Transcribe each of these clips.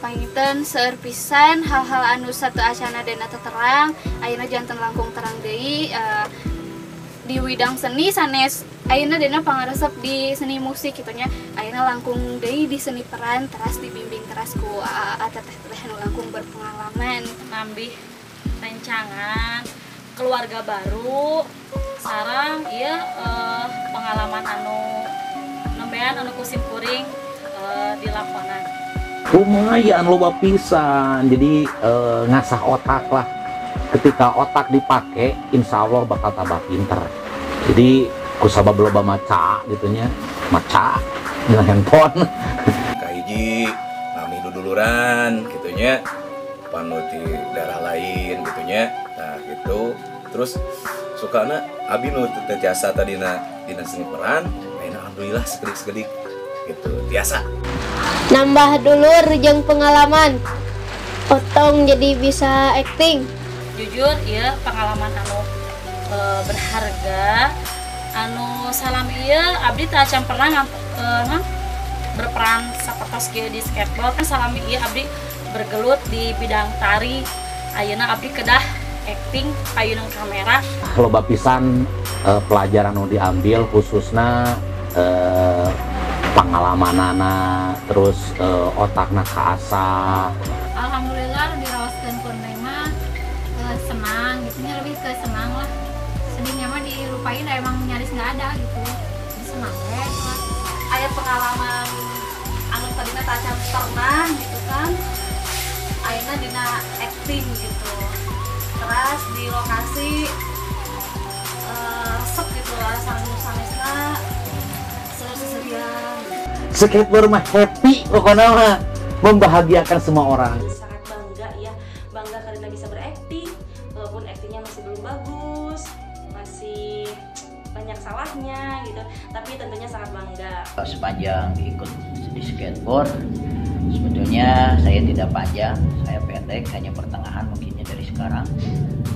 Panginten seueur pisan hal-hal anu satu acana dena terang ayeuna janten langkung terang deui di widang seni sanes ayeuna dena pangaresep di seni musik kitu nya ayeuna langkung deui di seni peran teras dibimbing teras ku teteh anu langkung berpengalaman nambih rencangan keluarga baru sareng ieu pengalaman anu nembean anu kusim kuring dilakonan. Lumayan loba pisan, jadi ngasah otak lah. Ketika otak dipakai, insya Allah bakal tambah pinter. Jadi kusabab loba maca gitunya, maca dengan handphone. Kahiji nami duduluran gitunya, panuti daerah lain gitunya. Nah gitu, terus sukana abi nu jasa tadi dina seni peran, alhamdulillah sekedik-sekedik gitu biasa. Nambah dulur jeung pengalaman otong jadi bisa acting. Jujur ya pengalaman anu berharga anu salami ieu abdi teu acan pernah berperan sapertos kieu di skateboard. Salami ieu abdi bergelut di bidang tari, ayeuna abdi kedah acting payunang kamera. Loba pisan pelajaran anu diambil khususna pengalamanana, terus otakna kaasah. Alhamdulillah dirawaskeun kuneng mah senang gitunya, lebih ke senang lah. Sedihnya mah dilupain emang nyaris nggak ada gitu. Jadi senang lah. Aya pengalaman anu tadina teu acan pernah gitu kan. Ayeuna dina acting gitu. Terus di lokasi resep gitu lah sanesna Skateboard mah happy pokoknya mah, membahagiakan semua orang. Sangat bangga ya, bangga karena bisa berakting walaupun aktingnya masih belum bagus, masih banyak salahnya gitu, tapi tentunya sangat bangga. Sepanjang ikut di skateboard sebetulnya saya tidak panjang, saya pendek, hanya pertengahan mungkinnya dari sekarang.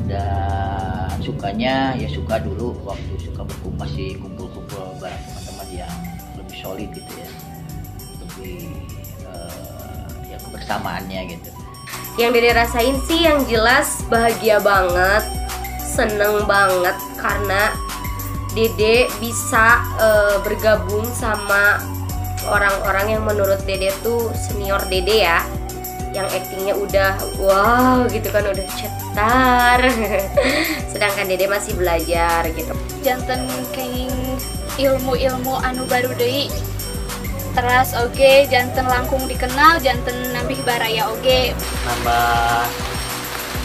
Dan sukanya ya suka dulu waktu suka berkumpul, masih kumpul-kumpul bareng teman-teman yang lebih solid gitu ya, lebih ya kebersamaannya gitu. Yang Dede rasain sih yang jelas bahagia banget, seneng banget karena Dede bisa bergabung sama orang-orang yang menurut Dede tuh senior Dede ya, yang aktingnya udah wow gitu kan, udah cetar. Sedangkan Dede masih belajar gitu. janten kenging ilmu-ilmu anu baru deui teras oge janten langkung dikenal, janten nambih baraya oge, nambah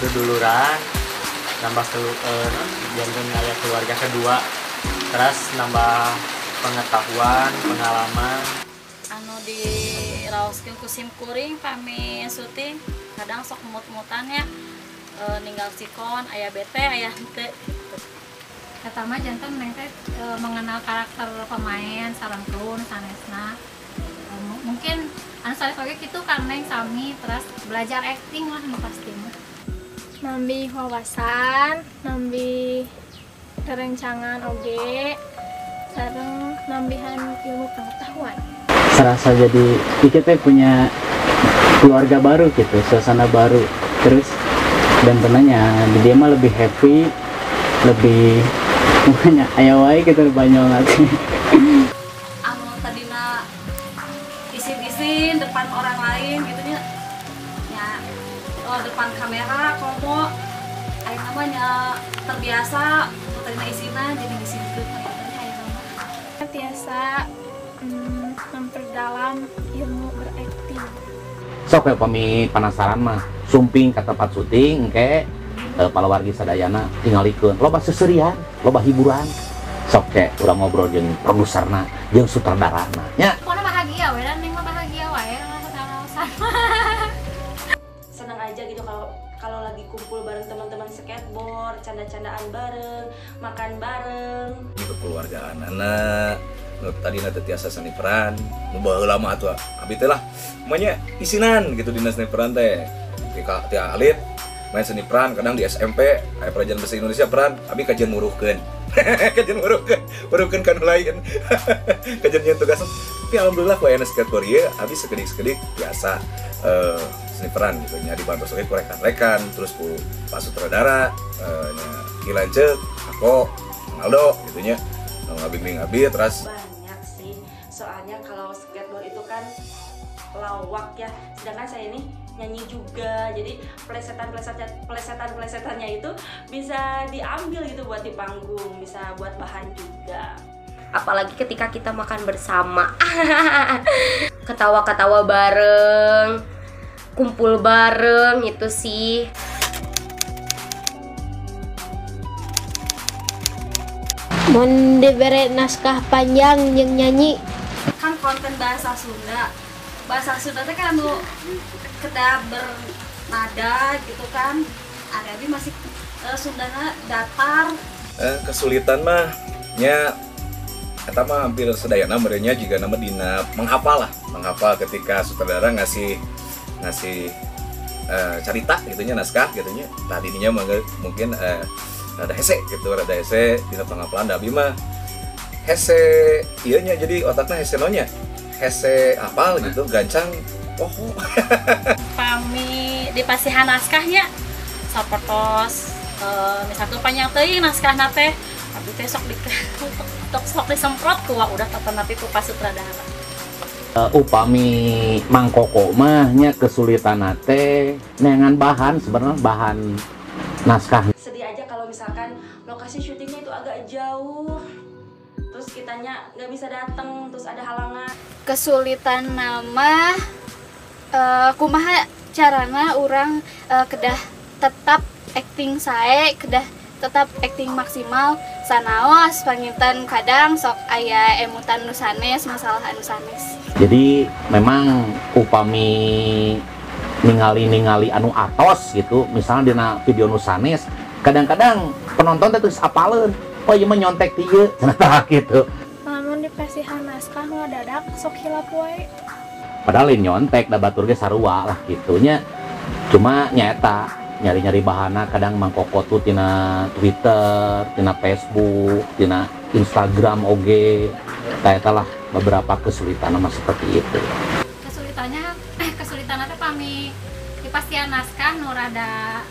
duduluran, nambah janten aya keluarga kedua, terus nambah pengetahuan, pengalaman. Anu diraoskeun ku sim kuring pami syuting kadang sok mut-mutannya ninggal sikon aya bete aya henteu gitu. Kata mah jantan neng teh mengenal karakter pemain sarengkeun sanesna. Mungkin anu sanes oge kitu kan neng sami terus belajar acting lah nu pasti mah. Nambih wawasan, nambih kerencangan oge, sareng nambihan ilmu pengetahuan. Serasa jadi kita punya keluarga baru gitu, suasana baru, terus dan tenangnya dia mah lebih happy, lebih banyak ayo wae gitu banyak lagi. Anu tadina isin-isin depan orang lain gitu nya. Depan kamera komo aya namanya terbiasa tadina isina jadi isin-isin aya nama. Biasa memperdalam ilmu berakting. Sok ya pami penasaran mah sumping ke tempat syuting ke palawargi sadayana tingalikeun loba seserian, loba hiburan. Sok ke urang ngobrol jeung produserna jeung sutradarana nya. Pokona bahagia we dan neng mah bahagia wae sama. Senang aja gitu kalau lagi kumpul bareng teman-teman skateboard, canda-candaan bareng, makan bareng. Kekeluargaan anak tadi nanti tiasa seni peran baheula lama atuh abi teh lah namanya isinan gitu dina seni peran teh tia alit main seni peran kadang di SMP aya pelajaran bahasa Indonesia peran abi kajian muruhkeun kajian muruhkeun kan lain kajian nyeun tugas tapi alhamdulillah ku aya skateboard ieu abi sekedik-sekedik biasa seni peran gitu nya dibantu ku rekan-rekan terus ku Pak Sutradara Ki Lanceuk aku Aldo gitu nya ngabimbing abi terus banyak sih soalnya kalau skateboard itu kan lawak ya sedangkan saya ini nyanyi juga jadi plesetannya itu bisa diambil gitu buat di panggung bisa buat bahan juga apalagi ketika kita makan bersama ketawa-ketawa bareng kumpul bareng itu sih. Mun diberi naskah panjang yang nyanyi kan konten bahasa Sunda teh kan anu kedah bernada gitu kan ada masih Sundana datar kesulitan mah nya eta mah hampir sedayana merenya juga nama dina menghafal ketika sutradara ngasih cerita gitunya naskah gitunya tadinya mungkin ada hese gitu ada hese dina penghafalan da abi mah hese ieu nya jadi otakna hese nonya hese apal gitu gancang Pami dipasihan naskahnya sapertos misalkan panjang teuing naskahna teh abi teh sok disemprot ku udah tatan nanti ku Pak Sutradara. Upami mangkoko mah nya kesulitan teh neangan bahan sebenarnya bahan naskah. Sedih aja kalau misalkan lokasi syutingnya itu agak jauh terus kitanya nggak bisa datang terus ada halangan kesulitan nama kumaha carana orang kedah tetap acting sae kedah tetap acting maksimal sanaos panginten kadang sok aya emutan nu sanes masalah anu sanes jadi memang upami ningali anu atos gitu misalnya dina video nu sanes kadang-kadang penonton teh geus apaleun oh ieu mah nyontek ti ieu cenah gitu lamun dipasihan naskah ngadadak sok hilap wae padahal nyontek da batur ge sarua lah gitunya cuma nyata nyari-nyari bahana kadang mangkoko tuh tina Twitter, tina Facebook, tina Instagram oge eta lah beberapa kesulitan mah seperti itu. Kesulitannya teh pami dipastian naskah nu rada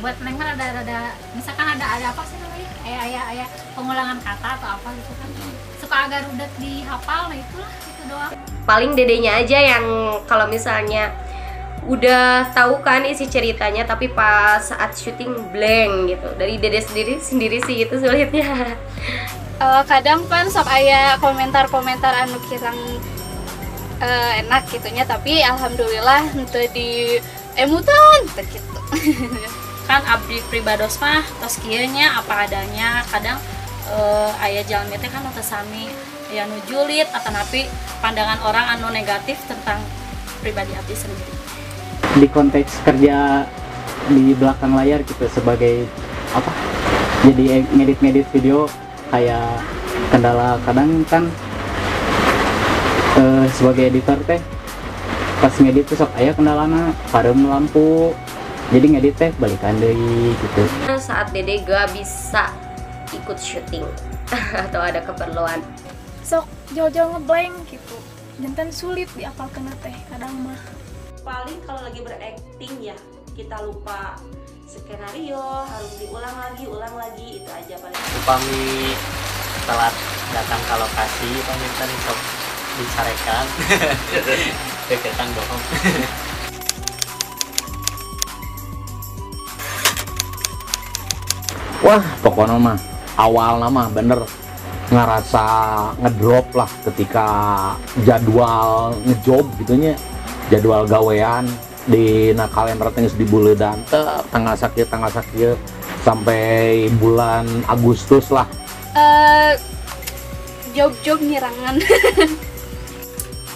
buat neng mah rada misalkan ada apa sih namanya aya pengulangan kata atau apa gitu kan suka agak rudet dihafal nah itulah itu doang. Paling dedenya aja yang kalau misalnya udah tahu kan isi ceritanya tapi pas saat syuting blank gitu dari dede sendiri sih itu sulitnya. Kadang kan sok aya komentar anu kirang enak gitunya tapi alhamdulillah henteu di emutan gitu. Kan abdi pribados mah tos kieu nya apa adanya kadang aya jalmi teh kan teu sami ya nu julid atanapi pandangan orang anu negatif tentang pribadi abdi sendiri. Di konteks kerja di belakang layar gitu sebagai apa jadi ngedit video kayak kendala kadang kan sebagai editor teh pas ngedit tuh sok aya kendalana parem lampu jadi ngedit teh balikan deui gitu saat dede gak bisa ikut syuting atau ada keperluan sok jauh-jauh ngeblank gitu jantan sulit diapalkeun teh kadang mah paling kalau lagi berakting ya kita lupa skenario harus diulang lagi itu aja paling upami telat datang ke lokasi paminten sok dicarekan deketan bohong. Wah pokoknya mah awal mah bener ngerasa ngedrop lah ketika jadwal ngejob gitunya jadwal gawean di kalender tengis di bulan tanggal sakit sampai bulan Agustus lah job ngirangan.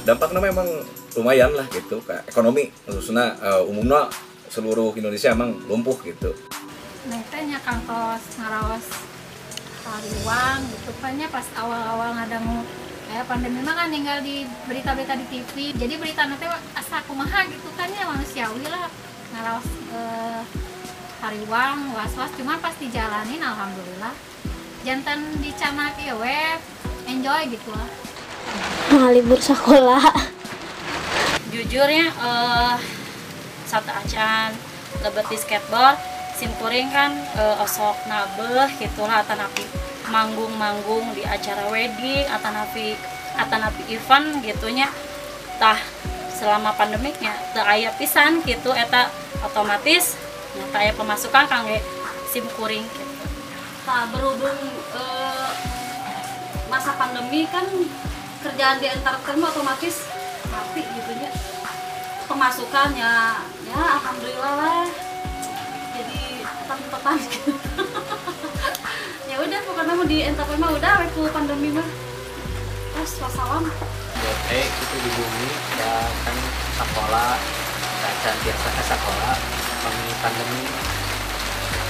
Dampaknya memang lumayan lah gitu ke ekonomi khususnya umumnya seluruh Indonesia emang lumpuh gitu. Neng teh nya kantos ngaraos hariwang gitu kan nya pas awal-awal ngadangu Ya pandemi mah kan tinggal di berita-berita di TV. Jadi berita nanti asa kumaha gitu kan ya, manusiawi lah. Ngaraos hariwang, was-was, cuma pas dijalanin alhamdulillah. Jantan dicanak ya web, enjoy gitu lah. Libur sekolah. Jujur ya, satu acan lebet di skateboard, simkuring kan osok nabeh gitulah atanapi manggung-manggung di acara wedding, atanapi event gitunya. Tah selama pandemiknya teu aya pisan gitu eta otomatis nyata aya pemasukan kangge simkuring gitu. Nah, berhubung masa pandemi kan kerjaan di entertainment otomatis mati gitu ya. Pemasukannya ya alhamdulillah lah. Jadi tetan gitu. Ya udah pokoknya mau di entertainment udah waktu pandemi mah. Terus wassalam. Oke, itu di bumi dan kan sekolah dan biasa ke sekolah pandemi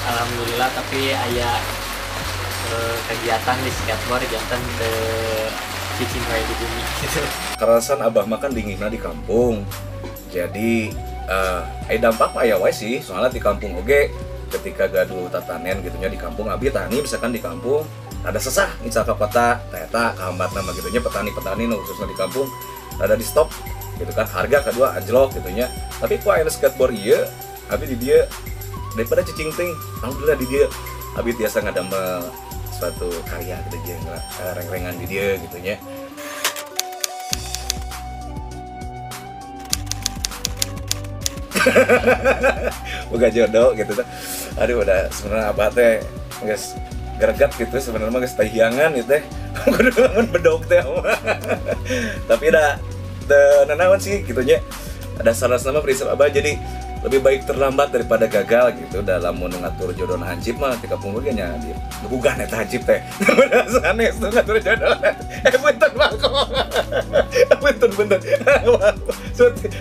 alhamdulillah, tapi aya kegiatan di skateboard jantan ke cicing wae di bumi gitu. Karasan abah makan dinginna di kampung. Jadi dampak mah ya wae sih, soalnya di kampung oge ketika gaduh tatanen gitunya di kampung abi tani misalkan di kampung ada sesah misal ke kota eta kahambat nama gitunya petani-petani khususnya di kampung ada di stop gitu kan, harga kedua anjlok gitunya. Tapi ku aya skateboard ieu abi di dia daripada cicing ting alhamdulillah di dia abi biasa ngadamel suatu karya gitu dia reng-rengan di dia gitunya. Boga jodoh gitu tuh. Aduh udah sebenarnya abah teh geus greget gitu sebenarnya mah geus tahiangan gitu teh. Kudu lamun bedog teh. Tapi dah nanaon sih gitunya. Ada salah-salah prinsip abah jadi lebih baik terlambat daripada gagal gitu dalam mengatur jodoh hancip mah tika punggur nya di nugugan eta hancip teh. Sanes tuh ngatur jodoh. Punten bangko. Punten.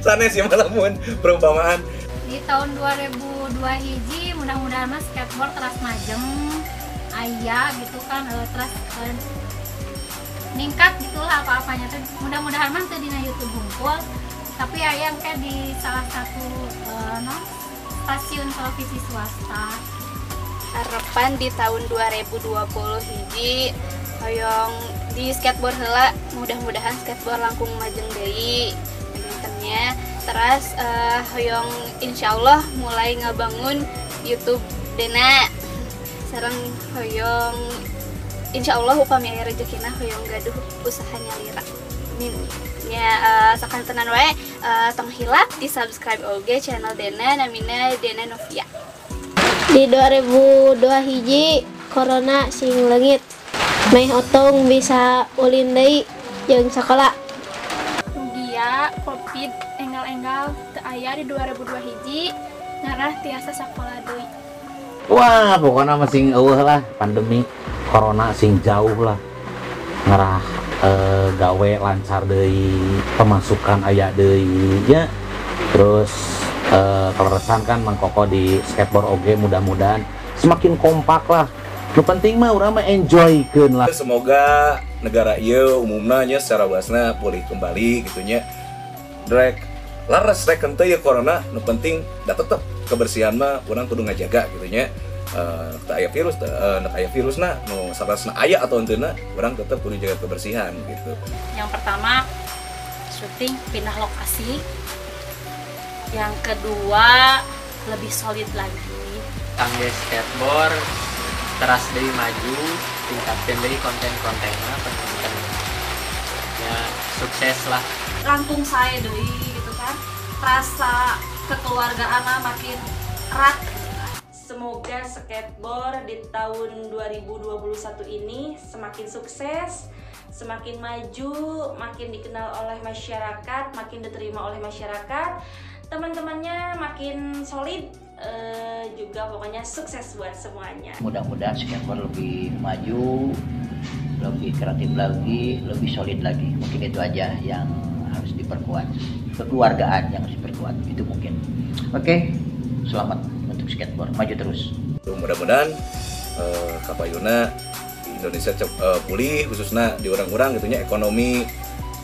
Sanes ya malamun perumpamaan. Di tahun 2002 hiji mudah-mudahan mas skateboard terus majeng aya gitu kan, terus ningkat gitulah apa-apanya tuh. Mudah-mudahan mah teu dina YouTube hungkul, tapi aya kayak di salah satu stasiun televisi swasta. Harapan di tahun 2020 hiji hoyong di skateboard heula, mudah-mudahan skateboard langkung majeng deui penontonnya. Terus hoyong insyaallah mulai ngebangun YouTube dena sareng hoyong insyaallah upami aya rezekina hoyong gaduh usaha nyalira. Amin. Ya sakantenan wae tong hilap di subscribe oge channel Dena namina Dena Novia. Di 2002 hiji corona sing leungit. Meh otong bisa ulin deui jeung sakola. Dia covid enggal-enggal teu aya di 2002 hiji ngarah tiasa sakola deui. Wah pokoknya masing eueuh lah pandemi corona sing jauh lah ngarah gawe lancar deui, pemasukan aya deui nya. Terus keleresan kan Mang Koko di skateboard oge mudah-mudahan semakin kompak lah. Nu penting mah urang mah enjoykeun lah. Semoga negara ieu umumna nya secara luasna pulih kembali gitunya. Drek laras rek henteu ya corona, nu penting da tetep kebersihan mah urang kudu ngajaga gitunya. Teu aya virus, aya virusna nu sarasna aya atau henteu urang tetep kudu jaga kebersihan gitu. Yang pertama syuting pindah lokasi. Yang kedua lebih solid lagi. Kangge skateboard teras deui maju, tingkatkeun deui konten-kontenna penonton. Ya sukses lah. Langkung saya deui gitu kan. Rasa kekeluargaan makin erat. Semoga skateboard di tahun 2021 ini semakin sukses, semakin maju, makin dikenal oleh masyarakat, makin diterima oleh masyarakat, teman-temannya makin solid, juga pokoknya sukses buat semuanya. Mudah-mudahan skateboard lebih maju, lebih kreatif lagi, lebih solid lagi. Mungkin itu aja yang harus diperkuat. Kekeluargaan yang harus diperkuat, itu mungkin. Oke, selamat untuk skateboard, maju terus. Mudah-mudahan kapayuna di Indonesia pulih khususnya di orang-orang gitunya ekonomi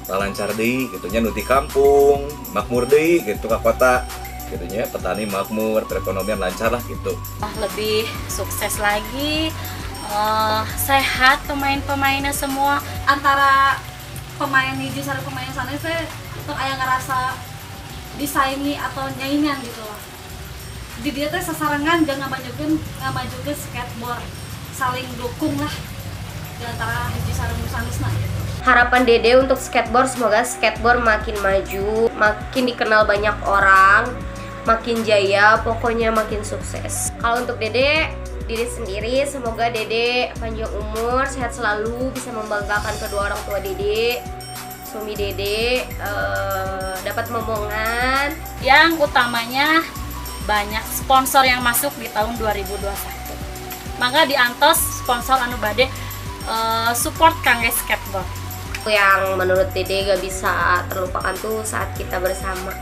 lancar deui gitunya nu di kampung makmur deui gitu ka kota gitunya petani makmur perekonomian lancar lah gitu. Lebih sukses lagi, sehat pemain-pemainnya semua. Antara pemain hiji sareng pemain sanes teh teu aya ngerasa disaingi atau nyaingan gitu lah. Di dia teh sasarangan jangan ngamajukeun skateboard, saling dukung lah di antara hiji sareng sanesna gitu. Harapan Dede untuk skateboard, semoga skateboard makin maju, makin dikenal banyak orang, makin jaya, pokoknya makin sukses. Kalau untuk Dede sendiri, semoga Dede panjang umur, sehat selalu, bisa membanggakan kedua orang tua Dede, suami Dede, dapat momongan. Yang utamanya banyak sponsor yang masuk di tahun 2021. Maka diantos sponsor anu bade support kangge skateboard. Yang menurut Dede gak bisa terlupakan tuh saat kita bersama.